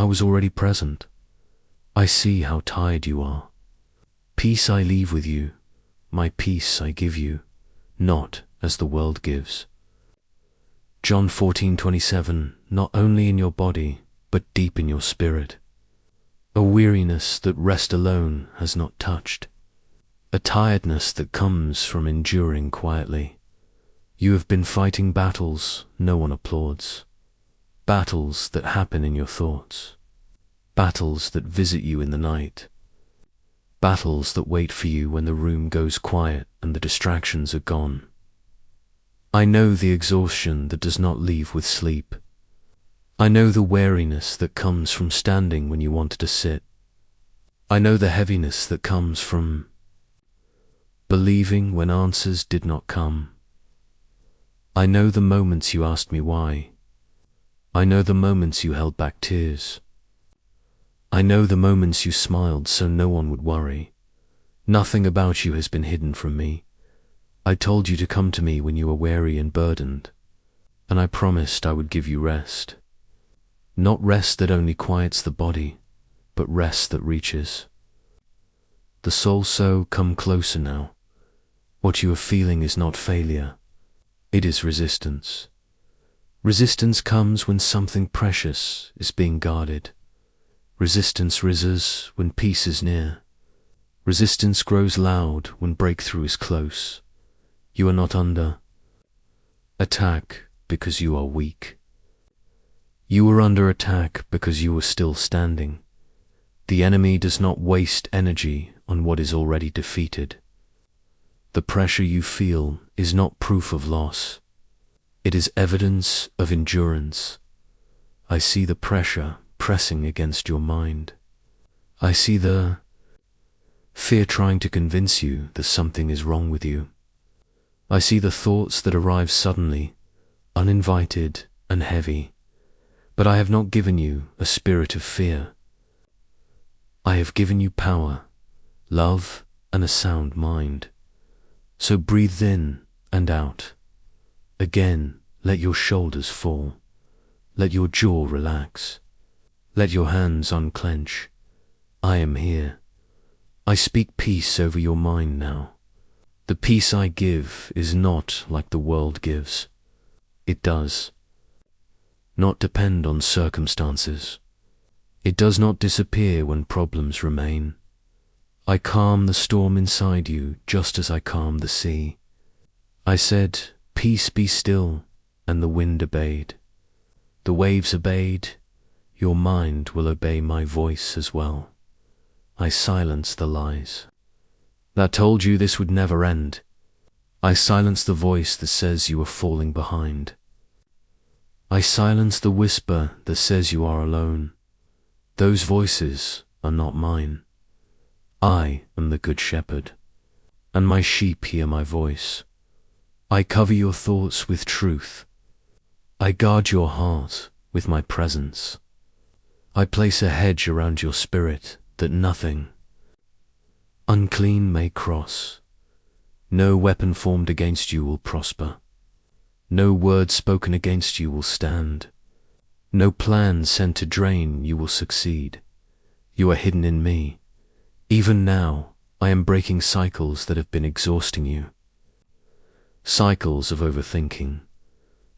I was already present. I see how tired you are. Peace I leave with you, my peace I give you, not as the world gives. John 14:27, not only in your body, but deep in your spirit. A weariness that rest alone has not touched. A tiredness that comes from enduring quietly. You have been fighting battles no one applauds. Battles that happen in your thoughts. Battles that visit you in the night. Battles that wait for you when the room goes quiet and the distractions are gone. I know the exhaustion that does not leave with sleep. I know the weariness that comes from standing when you wanted to sit. I know the heaviness that comes from believing when answers did not come. I know the moments you asked me why. I know the moments you held back tears. I know the moments you smiled so no one would worry. Nothing about you has been hidden from me. I told you to come to me when you were weary and burdened, and I promised I would give you rest. Not rest that only quiets the body, but rest that reaches. The soul, so come closer now. What you are feeling is not failure. It is resistance. Resistance comes when something precious is being guarded. Resistance rises when peace is near. Resistance grows loud when breakthrough is close. You are not under attack because you are weak. You are under attack because you are still standing. The enemy does not waste energy on what is already defeated. The pressure you feel is not proof of loss. It is evidence of endurance. I see the pressure pressing against your mind. I see the fear trying to convince you that something is wrong with you. I see the thoughts that arrive suddenly, uninvited and heavy. But I have not given you a spirit of fear. I have given you power, love, and a sound mind. So breathe in and out. Again, let your shoulders fall. Let your jaw relax. Let your hands unclench. I am here. I speak peace over your mind now. The peace I give is not like the world gives. It does not depend on circumstances. It does not disappear when problems remain. I calm the storm inside you just as I calm the sea. I said, peace be still, and the wind obeyed. The waves obeyed. Your mind will obey my voice as well. I silence the lies that told you this would never end. I silence the voice that says you are falling behind. I silence the whisper that says you are alone. Those voices are not mine. I am the good shepherd, and my sheep hear my voice. I cover your thoughts with truth. I guard your heart with my presence. I place a hedge around your spirit that nothing unclean may cross. No weapon formed against you will prosper. No word spoken against you will stand. No plan sent to drain you will succeed. You are hidden in me. Even now, I am breaking cycles that have been exhausting you. Cycles of overthinking.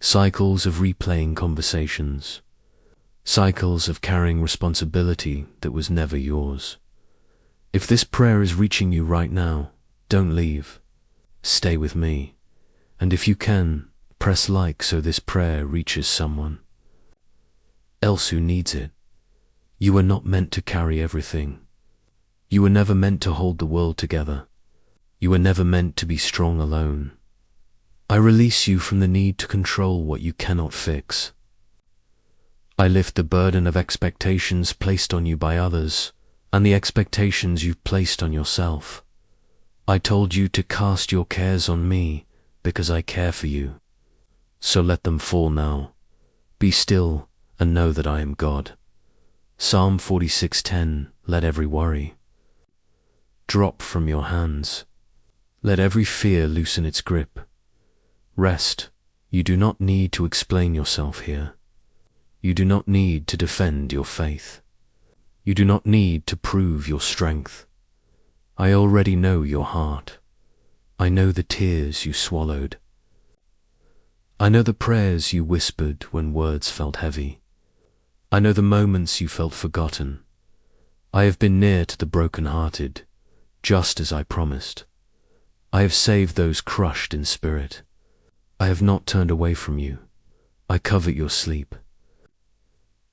Cycles of replaying conversations. Cycles of carrying responsibility that was never yours. If this prayer is reaching you right now, don't leave. Stay with me. And if you can, press like so this prayer reaches someone else who needs it. You are not meant to carry everything. You were never meant to hold the world together. You were never meant to be strong alone. I release you from the need to control what you cannot fix. I lift the burden of expectations placed on you by others and the expectations you've placed on yourself. I told you to cast your cares on me because I care for you. So let them fall now. Be still and know that I am God. Psalm 46:10, let every worry drop from your hands. Let every fear loosen its grip. Rest. You do not need to explain yourself here. You do not need to defend your faith. You do not need to prove your strength. I already know your heart. I know the tears you swallowed. I know the prayers you whispered when words felt heavy. I know the moments you felt forgotten. I have been near to the broken-hearted, just as I promised. I have saved those crushed in spirit. I have not turned away from you. I covet your sleep.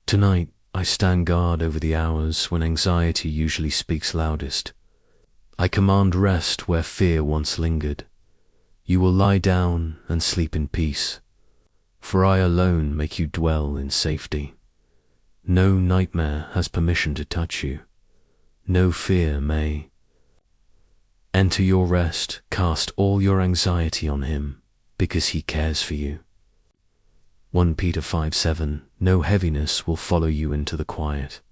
Tonight, I stand guard over the hours when anxiety usually speaks loudest. I command rest where fear once lingered. You will lie down and sleep in peace, for I alone make you dwell in safety. No nightmare has permission to touch you. No fear may. Enter your rest, cast all your anxiety on him, because he cares for you. 1 Peter 5:7. No heaviness will follow you into the quiet.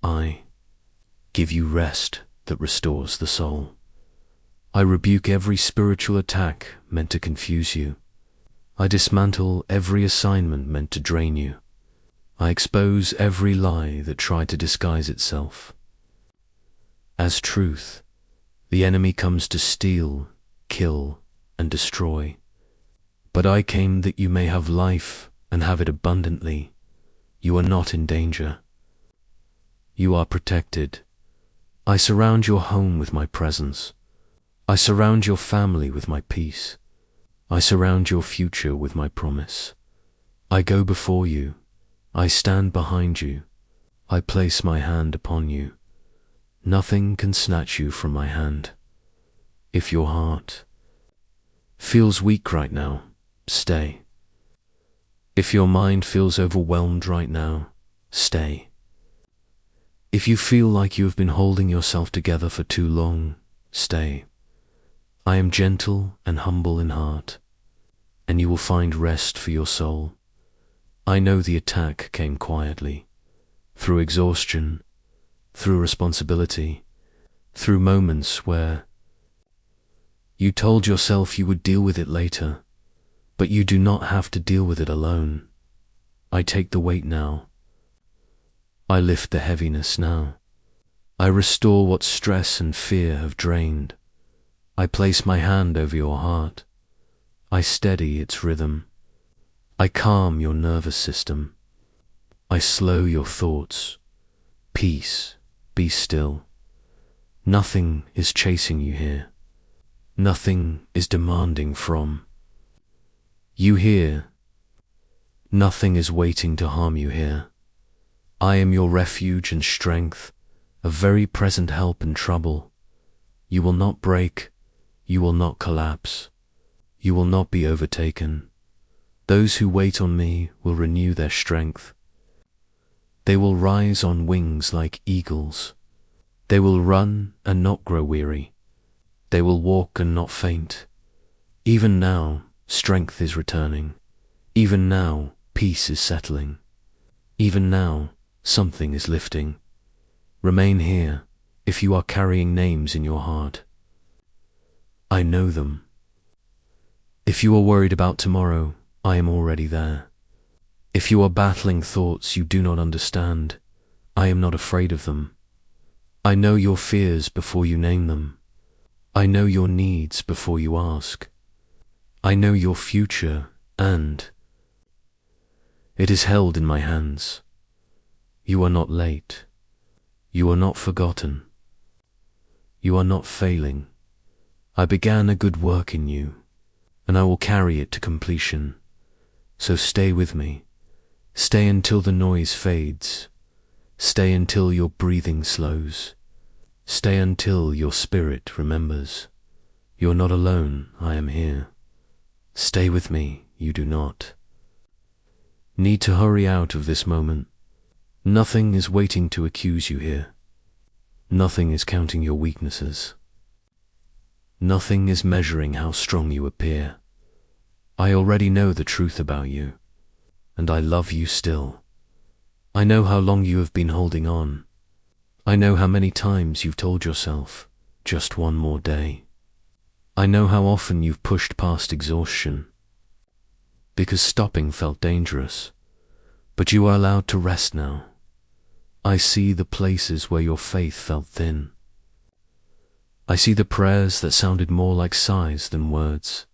I give you rest that restores the soul. I rebuke every spiritual attack meant to confuse you. I dismantle every assignment meant to drain you. I expose every lie that tried to disguise itself. As truth, the enemy comes to steal, kill, and destroy. But I came that you may have life and have it abundantly. You are not in danger. You are protected. I surround your home with my presence. I surround your family with my peace. I surround your future with my promise. I go before you. I stand behind you. I place my hand upon you. Nothing can snatch you from my hand. If your heart feels weak right now, stay. If your mind feels overwhelmed right now, stay. If you feel like you have been holding yourself together for too long, stay. I am gentle and humble in heart, and you will find rest for your soul. I know the attack came quietly, through exhaustion, through responsibility, through moments where you told yourself you would deal with it later, but you do not have to deal with it alone. I take the weight now. I lift the heaviness now. I restore what stress and fear have drained. I place my hand over your heart. I steady its rhythm. I calm your nervous system. I slow your thoughts. Peace, be still. Nothing is chasing you here. Nothing is demanding from you here. Nothing is waiting to harm you here. I am your refuge and strength, a very present help in trouble. You will not break. You will not collapse. You will not be overtaken. Those who wait on me will renew their strength. They will rise on wings like eagles. They will run and not grow weary. They will walk and not faint. Even now, strength is returning. Even now, peace is settling. Even now, something is lifting. Remain here if you are carrying names in your heart. I know them. If you are worried about tomorrow, I am already there. If you are battling thoughts you do not understand, I am not afraid of them. I know your fears before you name them. I know your needs before you ask. I know your future, and it is held in my hands. You are not late. You are not forgotten. You are not failing. I began a good work in you, and I will carry it to completion. So stay with me. Stay until the noise fades. Stay until your breathing slows. Stay until your spirit remembers. You're not alone, I am here. Stay with me, you do not need to hurry out of this moment. Nothing is waiting to accuse you here. Nothing is counting your weaknesses. Nothing is measuring how strong you appear. I already know the truth about you, and I love you still. I know how long you have been holding on. I know how many times you've told yourself, just one more day. I know how often you've pushed past exhaustion, because stopping felt dangerous. But you are allowed to rest now. I see the places where your faith felt thin. I see the prayers that sounded more like sighs than words.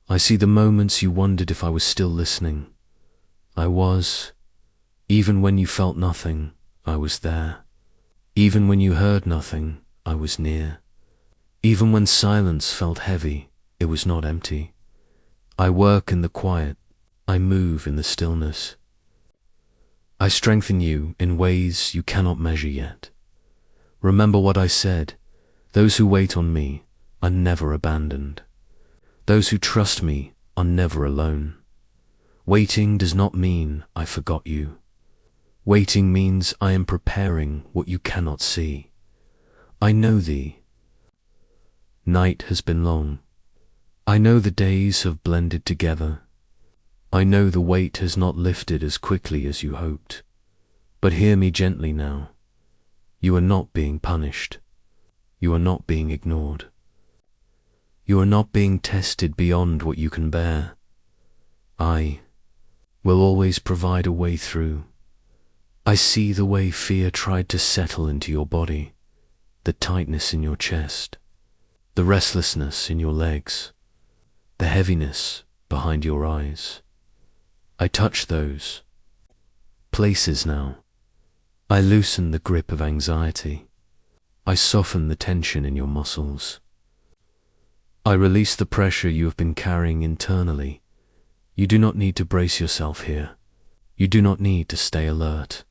I see the moments you wondered if I was still listening. I was. Even when you felt nothing, I was there. Even when you heard nothing, I was near. Even when silence felt heavy, it was not empty. I work in the quiet. I move in the stillness. I strengthen you in ways you cannot measure yet. Remember what I said. Those who wait on me are never abandoned. Those who trust me are never alone. Waiting does not mean I forgot you. Waiting means I am preparing what you cannot see. I know thee. Night has been long. I know the days have blended together. I know the weight has not lifted as quickly as you hoped. But hear me gently now. You are not being punished. You are not being ignored. You are not being tested beyond what you can bear. I will always provide a way through. I see the way fear tried to settle into your body, the tightness in your chest, the restlessness in your legs, the heaviness behind your eyes. I touch those places now. I loosen the grip of anxiety. I soften the tension in your muscles. I release the pressure you have been carrying internally. You do not need to brace yourself here. You do not need to stay alert.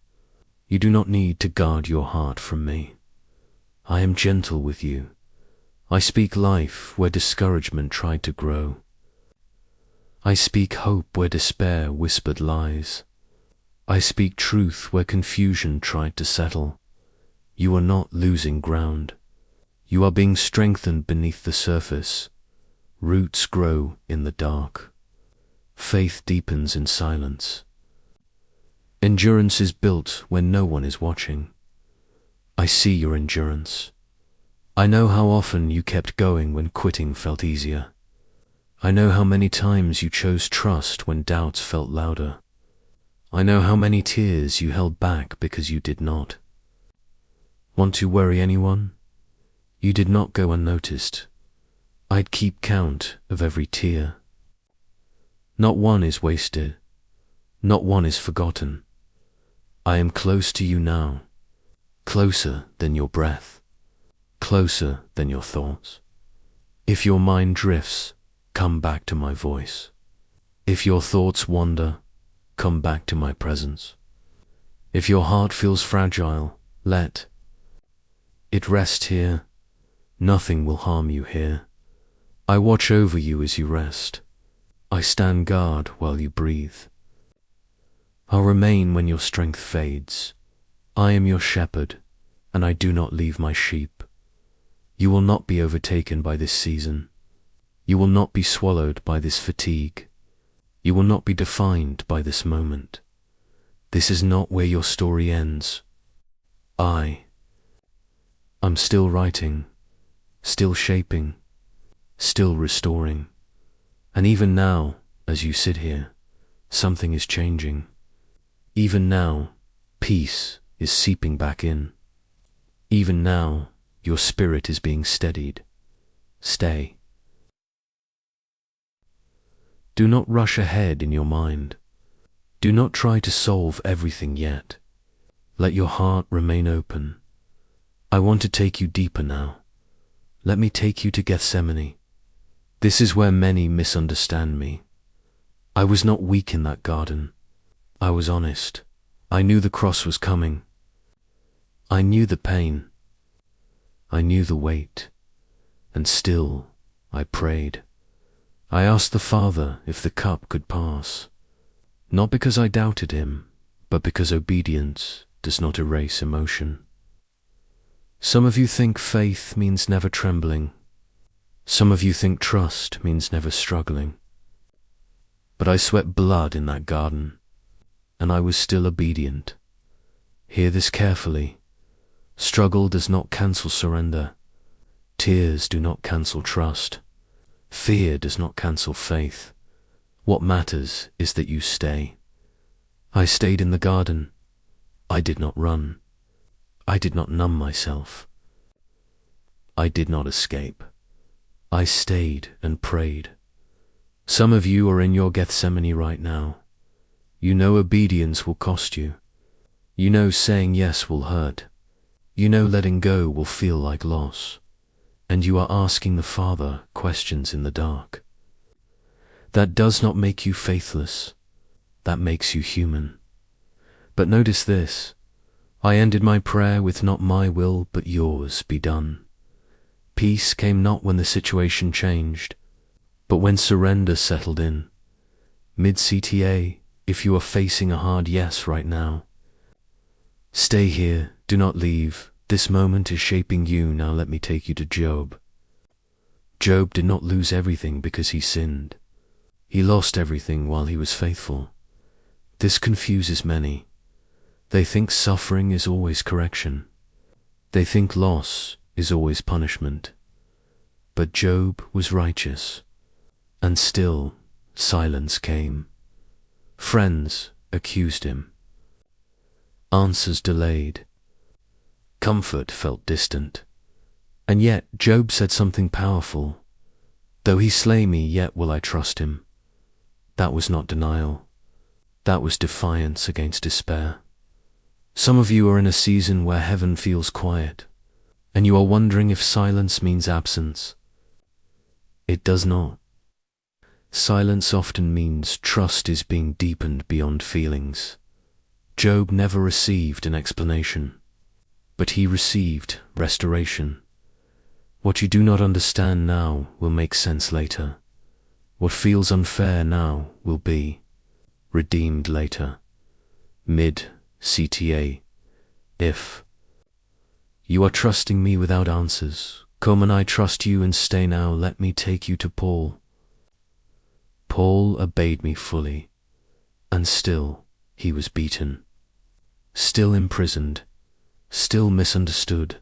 You do not need to guard your heart from me. I am gentle with you. I speak life where discouragement tried to grow. I speak hope where despair whispered lies. I speak truth where confusion tried to settle. You are not losing ground. You are being strengthened beneath the surface. Roots grow in the dark. Faith deepens in silence. Endurance is built when no one is watching. I see your endurance. I know how often you kept going when quitting felt easier. I know how many times you chose trust when doubts felt louder. I know how many tears you held back because you did not want to worry anyone. You did not go unnoticed. I'd keep count of every tear. Not one is wasted. Not one is forgotten. I am close to you now, closer than your breath, closer than your thoughts. If your mind drifts, come back to my voice. If your thoughts wander, come back to my presence. If your heart feels fragile, let it rest here. Nothing will harm you here. I watch over you as you rest. I stand guard while you breathe. I'll remain when your strength fades. I am your shepherd, and I do not leave my sheep. You will not be overtaken by this season. You will not be swallowed by this fatigue. You will not be defined by this moment. This is not where your story ends. I'm still writing, still shaping, still restoring. And even now, as you sit here, something is changing. Even now, peace is seeping back in. Even now, your spirit is being steadied. Stay. Do not rush ahead in your mind. Do not try to solve everything yet. Let your heart remain open. I want to take you deeper now. Let me take you to Gethsemane. This is where many misunderstand me. I was not weak in that garden. I was honest. I knew the cross was coming. I knew the pain. I knew the weight. And still, I prayed. I asked the Father if the cup could pass. Not because I doubted him, but because obedience does not erase emotion. Some of you think faith means never trembling. Some of you think trust means never struggling. But I sweat blood in that garden, and I was still obedient. Hear this carefully. Struggle does not cancel surrender. Tears do not cancel trust. Fear does not cancel faith. What matters is that you stay. I stayed in the garden. I did not run. I did not numb myself. I did not escape. I stayed and prayed. Some of you are in your Gethsemane right now. You know obedience will cost you. You know saying yes will hurt. You know letting go will feel like loss. And you are asking the Father questions in the dark. That does not make you faithless. That makes you human. But notice this. I ended my prayer with not my will but yours be done. Peace came not when the situation changed, but when surrender settled in. Mid-CTA, if you are facing a hard yes right now, stay here, do not leave. This moment is shaping you. Now let me take you to Job. Job did not lose everything because he sinned. He lost everything while he was faithful. This confuses many. They think suffering is always correction. They think loss is always punishment. But Job was righteous, and still silence came. Friends accused him. Answers delayed. Comfort felt distant. And yet Job said something powerful. Though he slay me, yet will I trust him. That was not denial. That was defiance against despair. Some of you are in a season where heaven feels quiet, and you are wondering if silence means absence. It does not. Silence often means trust is being deepened beyond feelings. Job never received an explanation, but he received restoration. What you do not understand now will make sense later. What feels unfair now will be redeemed later. Mid-CTA. If you are trusting me without answers, come and I trust you and stay now. Let me take you to Paul. Paul obeyed me fully, and still he was beaten, still imprisoned, still misunderstood.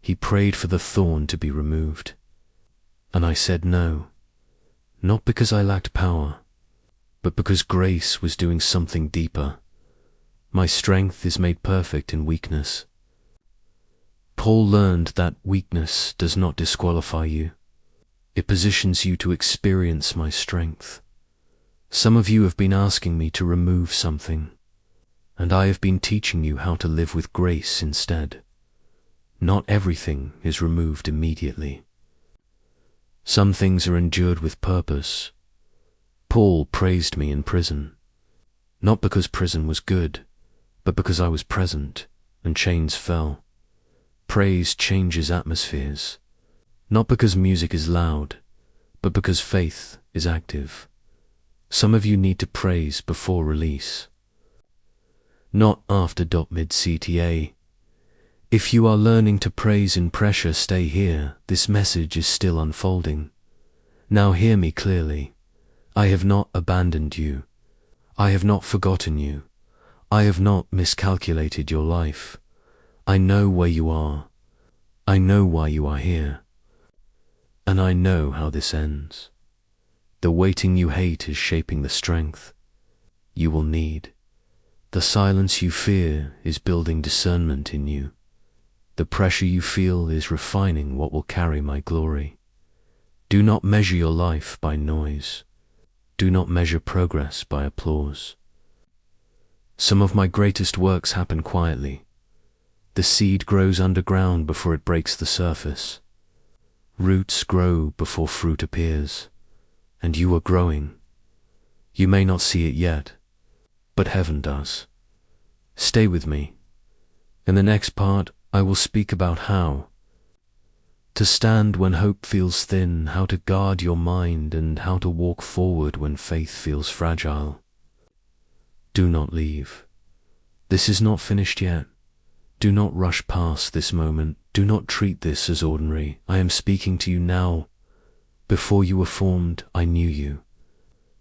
He prayed for the thorn to be removed, and I said no, not because I lacked power, but because grace was doing something deeper. My strength is made perfect in weakness. Paul learned that weakness does not disqualify you. It positions you to experience my strength. Some of you have been asking me to remove something, and I have been teaching you how to live with grace instead. Not everything is removed immediately. Some things are endured with purpose. Paul praised me in prison, not because prison was good, but because I was present and chains fell. Praise changes atmospheres, not because music is loud, but because faith is active. Some of you need to praise before release, not after. Mid-CTA. If you are learning to praise in pressure, stay here. This message is still unfolding. Now hear me clearly. I have not abandoned you. I have not forgotten you. I have not miscalculated your life. I know where you are. I know why you are here. And I know how this ends. The waiting you hate is shaping the strength you will need. The silence you fear is building discernment in you. The pressure you feel is refining what will carry my glory. Do not measure your life by noise. Do not measure progress by applause. Some of my greatest works happen quietly. The seed grows underground before it breaks the surface. Roots grow before fruit appears, and you are growing. You may not see it yet, but heaven does. Stay with me. In the next part, I will speak about how to stand when hope feels thin, how to guard your mind, and how to walk forward when faith feels fragile. Do not leave. This is not finished yet. Do not rush past this moment. Do not treat this as ordinary. I am speaking to you now. Before you were formed, I knew you.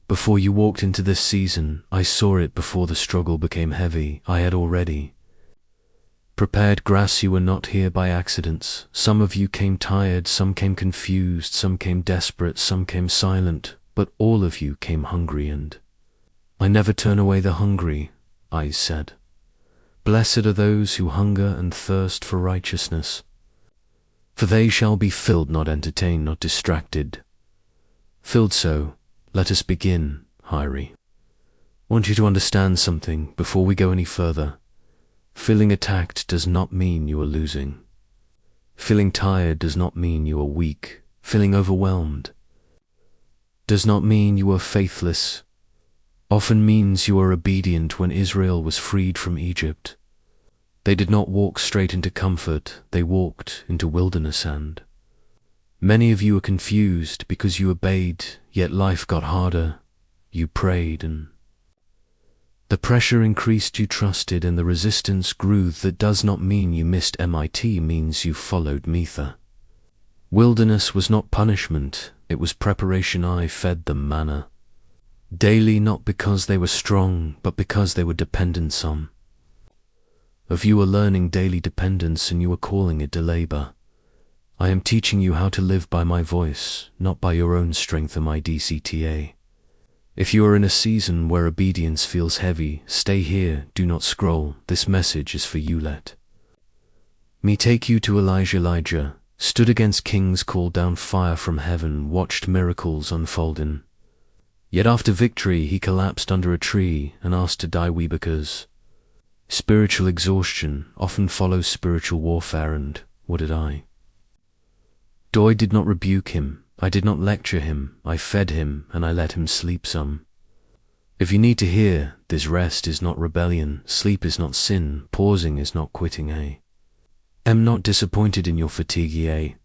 Before you walked into this season, I saw it. Before the struggle became heavy, I had already prepared grass. You were not here by accidents. Some of you came tired, some came confused, some came desperate, some came silent, but all of you came hungry, and I never turn away the hungry. eyes said. Blessed are those who hunger and thirst for righteousness, for they shall be filled, not entertained, not distracted. Filled so, let us begin, Hyrie. I want you to understand something before we go any further. Feeling attacked does not mean you are losing. Feeling tired does not mean you are weak. Feeling overwhelmed does not mean you are faithless. Often means you are obedient. When Israel was freed from Egypt, they did not walk straight into comfort, they walked into wilderness. And many of you are confused because you obeyed, yet life got harder. You prayed and the pressure increased, you trusted, and the resistance grew. That does not mean you missed MIT, means you followed Metha. Wilderness was not punishment, it was preparation. I fed them manna daily, not because they were strong, but because they were dependent. Some of you are learning daily dependence and you are calling it labor. I am teaching you how to live by my voice, not by your own strength. MIDCTA. If you are in a season where obedience feels heavy, stay here, do not scroll. This message is for you. Let me take you to Elijah. Elijah stood against kings, called down fire from heaven, watched miracles unfolding. Yet after victory he collapsed under a tree and asked to die. We because spiritual exhaustion often follows spiritual warfare. And what did I do? I did not rebuke him. I did not lecture him, I fed him and I let him sleep some. If you need to hear, this rest is not rebellion, sleep is not sin, pausing is not quitting. Am not disappointed in your fatigue.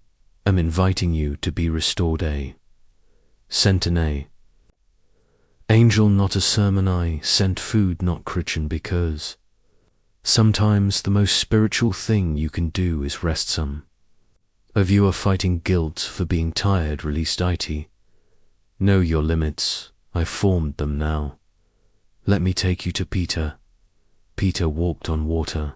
Am inviting you to be restored. Sent an angel, not a sermon. I sent food, not Christian, because sometimes the most spiritual thing you can do is rest. Some of you are fighting guilt for being tired. Released IT. Know your limits. I formed them now. Let me take you to Peter. Peter walked on water,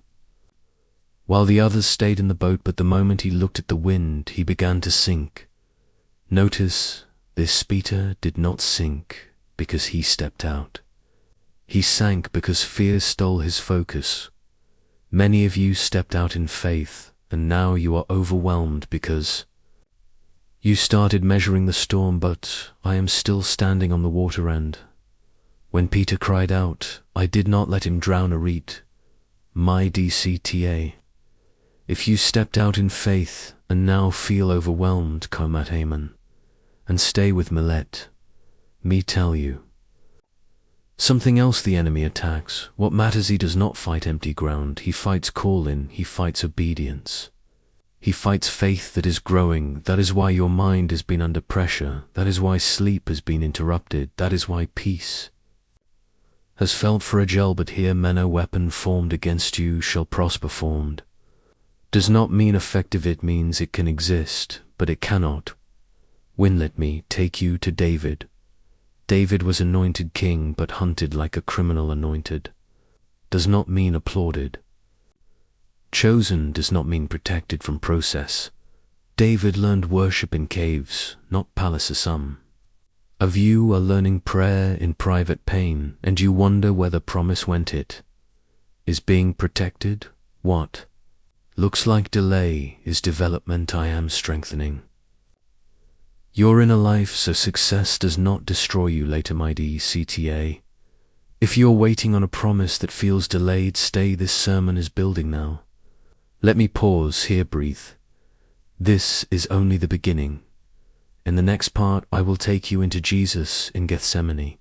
while the others stayed in the boat, but the moment he looked at the wind, he began to sink. Notice, this Peter did not sink because he stepped out. He sank because fear stole his focus. Many of you stepped out in faith, and now you are overwhelmed because you started measuring the storm. But I am still standing on the water, and when Peter cried out, I did not let him drown. Read my DCTA. If you stepped out in faith and now feel overwhelmed, come at Haman and stay with Millet. Me tell you something else. The enemy attacks. What matters? He does not fight empty ground. He fights call-in. He fights obedience. He fights faith that is growing. That is why your mind has been under pressure. That is why sleep has been interrupted. That is why peace has felt fragile. But here, no weapon formed against you shall prosper. Formed does not mean effective. It means it can exist, but it cannot win. Let me take you to David. David was anointed king, but hunted like a criminal. Anointed does not mean applauded. Chosen does not mean protected from process. David learned worship in caves, not palaces. Some of you are learning prayer in private pain, and you wonder where the promise went. It is being protected. What looks like delay is development. I am strengthening you're in a life so success does not destroy you. Later, my DCTA. If you're waiting on a promise that feels delayed, stay. This sermon is building now. Let me pause here, breathe. This is only the beginning. In the next part, I will take you into Jesus in Gethsemane,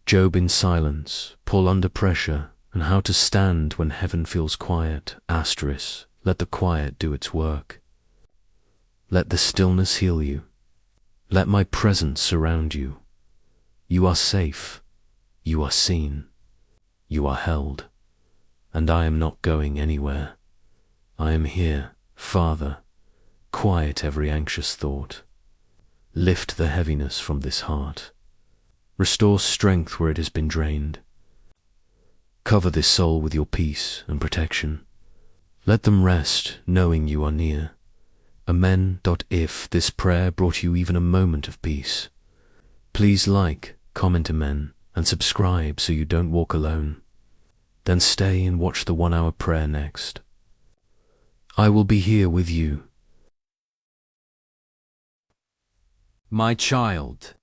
Job in silence, Paul under pressure, and how to stand when heaven feels quiet. Asterisk, let the quiet do its work. Let the stillness heal you. Let my presence surround you. You are safe. You are seen. You are held. And I am not going anywhere. I am here, Father. Quiet every anxious thought. Lift the heaviness from this heart. Restore strength where it has been drained. Cover this soul with your peace and protection. Let them rest, knowing you are near. Amen. If this prayer brought you even a moment of peace, please like, comment, amen, and subscribe so you don't walk alone. Then stay and watch the 1 hour prayer next. I will be here with you. My child,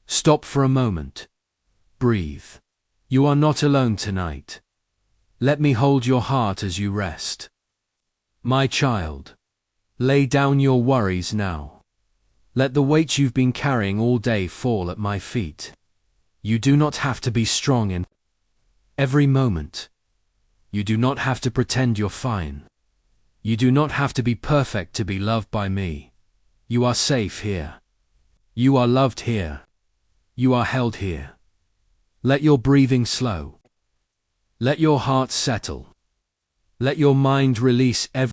stop for a moment. Breathe. You are not alone tonight. Let me hold your heart as you rest. My child, lay down your worries now. Let the weight you've been carrying all day fall at my feet. You do not have to be strong in every moment. You do not have to pretend you're fine. You do not have to be perfect to be loved by me. You are safe here. You are loved here. You are held here. Let your breathing slow. Let your heart settle. Let your mind release every